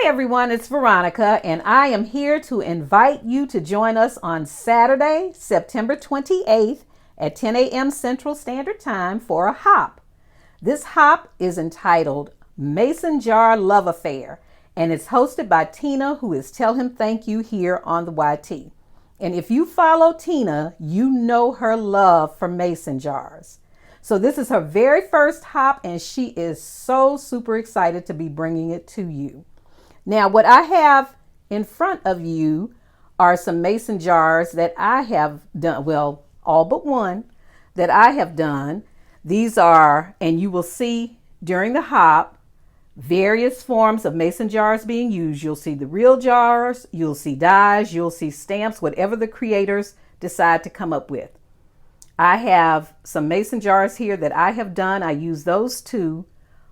everyone, it's Veronica, and I am here to invite you to join us on Saturday, September 28th at 10 a.m. Central Standard Time for a hop. This hop is entitled Mason Jar Love Affair, and it's hosted by Tina, who is Tell Him Thank You here on the YT. And if you follow Tina, you know her love for mason jars. So this is her very first hop, and she is so super excited to be bringing it to you. Now, what I have in front of you are some mason jars that I have done, well, all but one that I have done. These are, and you will see during the hop, various forms of mason jars being used. You'll see the real jars, you'll see dies, you'll see stamps, whatever the creators decide to come up with. I have some mason jars here that I have done. I use those two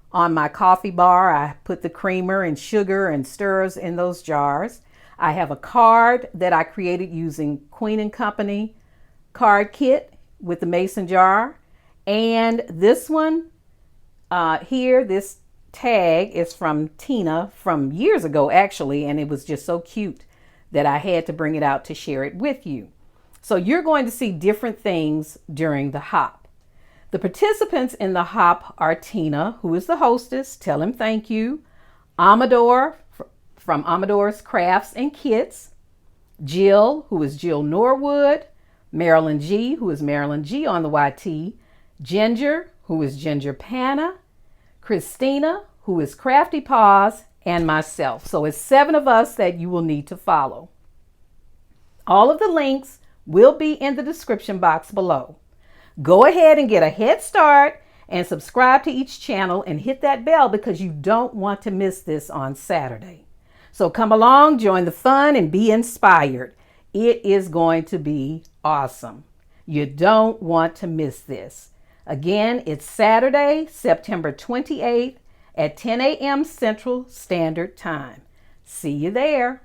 on my coffee bar. I put the creamer and sugar and stirs in those jars. I have a card that I created using Queen & Company card kit with the mason jar. And this one here, this tag is from Tina from years ago, actually, and it was just so cute that I had to bring it out to share it with you. So you're going to see different things during the hop. The participants in the hop are Tina, who is the hostess, Tell Him Thank You, Amador from Amador's Crafts and Kits, Jill, who is Jill Norwood, Marilyn G, who is Marilyn G on the YT, Ginger, who is Ginger Panna, Christina, who is Crafty Paws, and myself. So it's 7 of us that you will need to follow. All of the links will be in the description box below. Go ahead and get a head start and subscribe to each channel and hit that bell because you don't want to miss this on Saturday. So come along, join the fun, and be inspired. It is going to be awesome. You don't want to miss this. Again, it's Saturday, September 28th at 10 a.m. Central Standard Time. See you there.